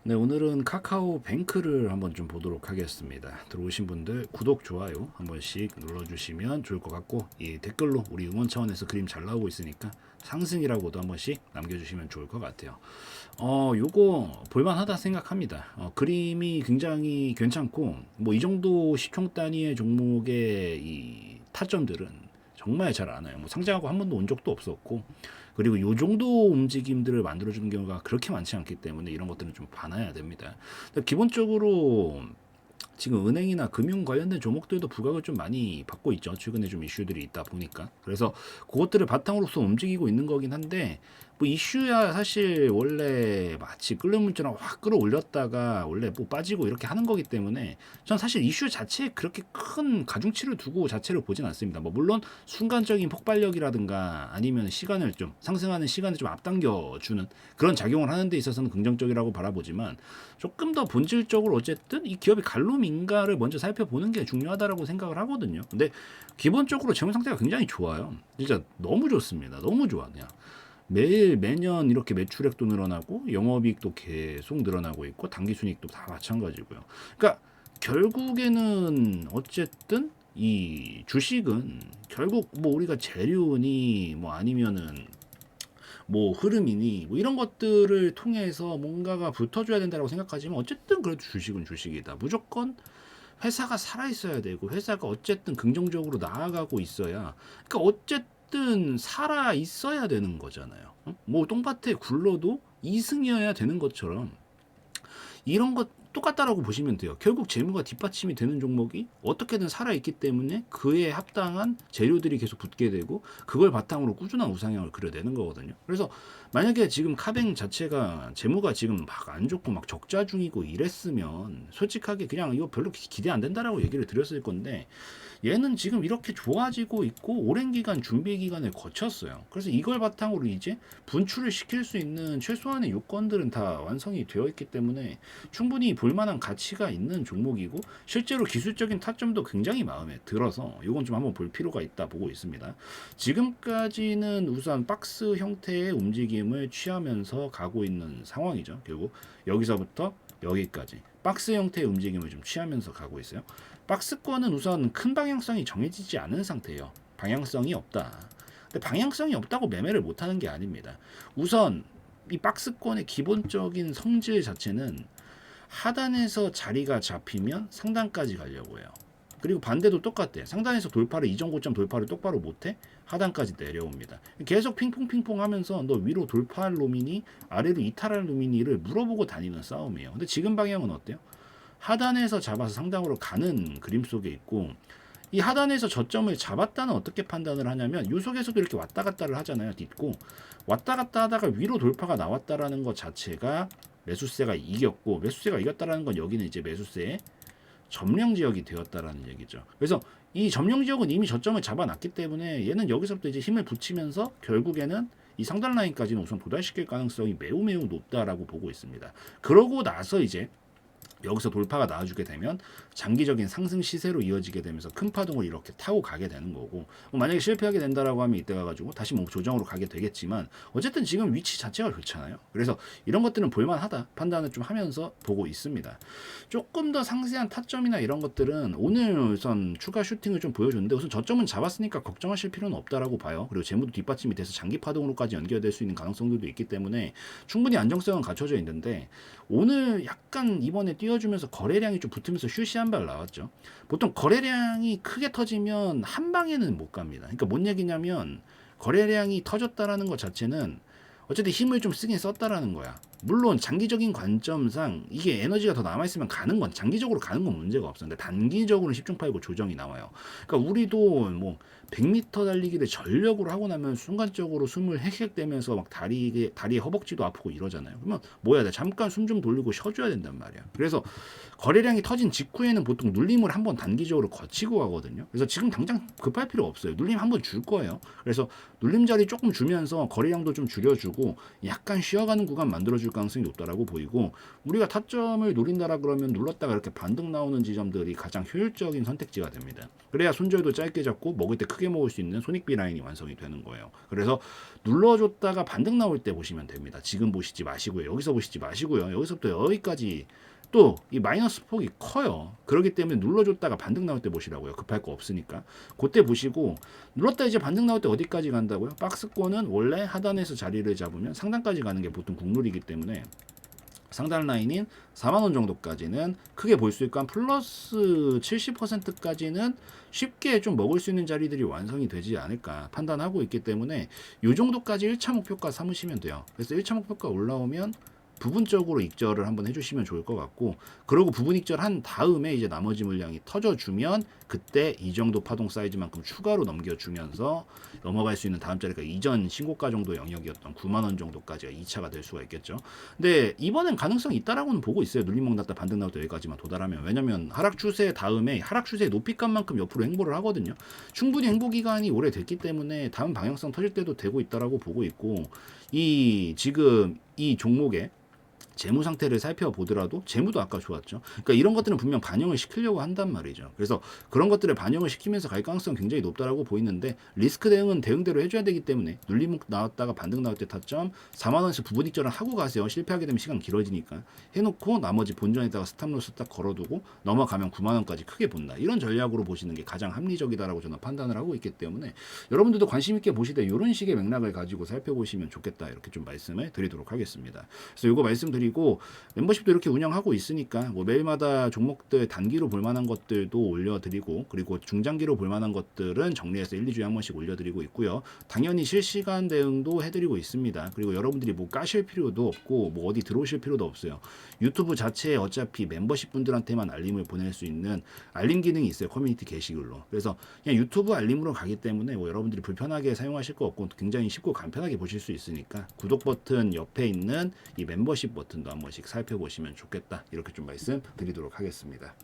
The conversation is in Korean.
네, 오늘은 카카오뱅크를 한번 좀 보도록 하겠습니다. 들어오신 분들 구독, 좋아요 한 번씩 눌러주시면 좋을 것 같고, 이 댓글로 우리 응원 차원에서 그림 잘 나오고 있으니까 상승이라고도 한 번씩 남겨주시면 좋을 것 같아요. 요거 볼만하다 생각합니다. 그림이 굉장히 괜찮고, 뭐 이 정도 시총 단위의 종목의 이 타점들은 정말 잘 안 와요. 뭐 상장하고 한 번도 온 적도 없었고, 그리고 요 정도 움직임들을 만들어주는 경우가 그렇게 많지 않기 때문에 이런 것들은 좀 봐놔야 됩니다. 기본적으로 지금 은행이나 금융 관련된 종목들도 부각을 좀 많이 받고 있죠. 최근에 좀 이슈들이 있다 보니까. 그래서 그것들을 바탕으로서 움직이고 있는 거긴 한데, 뭐 이슈야 사실 원래 마치 끓는 물처럼 확 끌어올렸다가 원래 뭐 빠지고 이렇게 하는 거기 때문에 전 사실 이슈 자체에 그렇게 큰 가중치를 두고 자체를 보진 않습니다. 뭐 물론 순간적인 폭발력이라든가 아니면 시간을 좀 상승하는 시간을 좀 앞당겨 주는 그런 작용을 하는 데 있어서는 긍정적이라고 바라보지만, 조금 더 본질적으로 어쨌든 이 기업이 갈로민가를 먼저 살펴보는 게 중요하다라고 생각을 하거든요. 근데 기본적으로 재무 상태가 굉장히 좋아요. 진짜 너무 좋습니다. 너무 좋아. 그냥 매일 매년 이렇게 매출액도 늘어나고 영업이익도 계속 늘어나고 있고 당기순이익도 다 마찬가지고요. 그러니까 결국에는 어쨌든 이 주식은 결국 뭐 우리가 재료니 뭐 아니면은 뭐 흐름이니 뭐 이런 것들을 통해서 뭔가가 붙어줘야 된다고 생각하지만, 어쨌든 그래도 주식은 주식이다. 무조건 회사가 살아 있어야 되고 회사가 어쨌든 긍정적으로 나아가고 있어야, 그러니까 어쨌든 살아 있어야 되는 거잖아요. 뭐 똥밭에 굴러도 이승이어야 되는 것처럼 이런 것 똑같다라고 보시면 돼요. 결국 재무가 뒷받침이 되는 종목이 어떻게든 살아있기 때문에 그에 합당한 재료들이 계속 붙게 되고, 그걸 바탕으로 꾸준한 우상향을 그려내는 거거든요. 그래서 만약에 지금 카뱅 자체가 재무가 지금 막 안 좋고 막 적자 중이고 이랬으면 솔직하게 그냥 이거 별로 기대 안 된다라고 얘기를 드렸을 건데, 얘는 지금 이렇게 좋아지고 있고 오랜 기간 준비 기간을 거쳤어요. 그래서 이걸 바탕으로 이제 분출을 시킬 수 있는 최소한의 요건들은 다 완성이 되어 있기 때문에 충분히 볼만한 가치가 있는 종목이고, 실제로 기술적인 타점도 굉장히 마음에 들어서 이건 좀 한번 볼 필요가 있다 보고 있습니다. 지금까지는 우선 박스 형태의 움직임을 취하면서 가고 있는 상황이죠. 결국 여기서부터 여기까지 박스 형태의 움직임을 좀 취하면서 가고 있어요. 박스권은 우선 큰 방향성이 정해지지 않은 상태예요. 방향성이 없다. 근데 방향성이 없다고 매매를 못하는 게 아닙니다. 우선 이 박스권의 기본적인 성질 자체는 하단에서 자리가 잡히면 상단까지 가려고 해요. 그리고 반대도 똑같대. 상단에서 돌파를 이전 고점 돌파를 똑바로 못해 하단까지 내려옵니다. 계속 핑퐁핑퐁 하면서 너 위로 돌파할 놈이니 아래로 이탈할 놈이니를 물어보고 다니는 싸움이에요. 근데 지금 방향은 어때요? 하단에서 잡아서 상단으로 가는 그림 속에 있고, 이 하단에서 저점을 잡았다는 어떻게 판단을 하냐면, 요 속에서도 이렇게 왔다 갔다를 하잖아요. 딛고 왔다 갔다 하다가 위로 돌파가 나왔다라는 것 자체가 매수세가 이겼고, 매수세가 이겼다라는 건 여기는 이제 매수세의 점령 지역이 되었다라는 얘기죠. 그래서 이 점령 지역은 이미 저점을 잡아놨기 때문에 얘는 여기서부터 이제 힘을 붙이면서 결국에는 이 상단 라인까지는 우선 도달시킬 가능성이 매우 매우 높다라고 보고 있습니다. 그러고 나서 이제 여기서 돌파가 나와주게 되면 장기적인 상승 시세로 이어지게 되면서 큰 파동을 이렇게 타고 가게 되는 거고, 뭐 만약에 실패하게 된다라고 하면 이때 가가지고 다시 뭐 조정으로 가게 되겠지만, 어쨌든 지금 위치 자체가 좋잖아요. 그래서 이런 것들은 볼만하다 판단을 좀 하면서 보고 있습니다. 조금 더 상세한 타점이나 이런 것들은 오늘 우선 추가 슈팅을 좀 보여줬는데, 우선 저점은 잡았으니까 걱정하실 필요는 없다라고 봐요. 그리고 재무도 뒷받침이 돼서 장기 파동으로까지 연결될 수 있는 가능성들도 있기 때문에 충분히 안정성은 갖춰져 있는데, 오늘 약간 이번에 띄워주면서 거래량이 좀 붙으면서 슈시 한 발 나왔죠. 보통 거래량이 크게 터지면 한 방에는 못 갑니다. 그러니까 뭔 얘기냐면, 거래량이 터졌다라는 것 자체는 어쨌든 힘을 좀 쓰긴 썼다라는 거야. 물론 장기적인 관점상 이게 에너지가 더 남아있으면 가는 건, 장기적으로 가는 건 문제가 없어. 근데 단기적으로는 10중 8구 조정이 나와요. 그러니까 우리도 뭐 100m 달리기를 전력으로 하고 나면 순간적으로 숨을 헥헥대면서 막 다리에 허벅지도 아프고 이러잖아요. 그러면 뭐 해야 돼? 잠깐 숨 좀 돌리고 쉬어줘야 된단 말이야. 그래서 거래량이 터진 직후에는 보통 눌림을 한번 단기적으로 거치고 가거든요. 그래서 지금 당장 급할 필요 없어요. 눌림 한번 줄 거예요. 그래서 눌림 자리 조금 주면서 거래량도 좀 줄여주고 약간 쉬어가는 구간 만들어주고 줄 가능성이 높다라고 보이고, 우리가 타점을 노린다라 그러면 눌렀다가 이렇게 반등 나오는 지점들이 가장 효율적인 선택지가 됩니다. 그래야 손절도 짧게 잡고 먹을 때 크게 먹을 수 있는 손익비 라인이 완성이 되는 거예요. 그래서 눌러줬다가 반등 나올 때 보시면 됩니다. 지금 보시지 마시고요. 여기서 보시지 마시고요. 여기서부터 여기까지 또 이 마이너스 폭이 커요. 그렇기 때문에 눌러줬다가 반등 나올 때 보시라고요. 급할 거 없으니까. 그때 보시고, 눌렀다 이제 반등 나올 때 어디까지 간다고요? 박스권은 원래 하단에서 자리를 잡으면 상단까지 가는 게 보통 국룰이기 때문에 상단 라인인 4만원 정도까지는 크게 볼 수 있고, 한 플러스 70%까지는 쉽게 좀 먹을 수 있는 자리들이 완성이 되지 않을까 판단하고 있기 때문에 이 정도까지 1차 목표가 삼으시면 돼요. 그래서 1차 목표가 올라오면 부분적으로 익절을 한번 해주시면 좋을 것 같고, 그리고 부분 익절 한 다음에 이제 나머지 물량이 터져주면 그때 이 정도 파동 사이즈만큼 추가로 넘겨주면서 넘어갈 수 있는 다음 자리가 이전 신고가 정도 영역이었던 9만원 정도까지가 2차가 될 수가 있겠죠. 근데 이번엔 가능성이 있다라고는 보고 있어요. 눌림목 났다 반등 나올 때 여기까지만 도달하면. 왜냐면 하락 추세 다음에 하락 추세 높이값만큼 옆으로 행보를 하거든요. 충분히 행보 기간이 오래됐기 때문에 다음 방향성 터질 때도 되고 있다라고 보고 있고, 이 지금 이 종목에 재무 상태를 살펴보더라도 재무도 아까 좋았죠. 그러니까 이런 것들은 분명 반영을 시키려고 한단 말이죠. 그래서 그런 것들을 반영을 시키면서 갈 가능성이 굉장히 높다라고 보이는데, 리스크 대응은 대응대로 해줘야 되기 때문에 눌림목 나왔다가 반등 나올 때 타점 4만원에서 부분 익절을 하고 가세요. 실패하게 되면 시간 길어지니까. 해놓고 나머지 본전에다가 스탑로스 딱 걸어두고 넘어가면 9만원까지 크게 본다. 이런 전략으로 보시는 게 가장 합리적이다라고 저는 판단을 하고 있기 때문에, 여러분들도 관심 있게 보시되 이런 식의 맥락을 가지고 살펴보시면 좋겠다, 이렇게 좀 말씀을 드리도록 하겠습니다. 그래서 이거 말씀드리고, 멤버십도 이렇게 운영하고 있으니까 뭐 매일마다 종목들 단기로 볼만한 것들도 올려드리고, 그리고 중장기로 볼만한 것들은 정리해서 1, 2주에 한 번씩 올려드리고 있고요. 당연히 실시간 대응도 해드리고 있습니다. 그리고 여러분들이 뭐 까실 필요도 없고 뭐 어디 들어오실 필요도 없어요. 유튜브 자체에 어차피 멤버십 분들한테만 알림을 보낼 수 있는 알림 기능이 있어요. 커뮤니티 게시글로. 그래서 그냥 유튜브 알림으로 가기 때문에 뭐 여러분들이 불편하게 사용하실 거 없고 굉장히 쉽고 간편하게 보실 수 있으니까, 구독 버튼 옆에 있는 이 멤버십 버튼도 한 번씩 살펴보시면 좋겠다, 이렇게 좀 말씀드리도록 하겠습니다.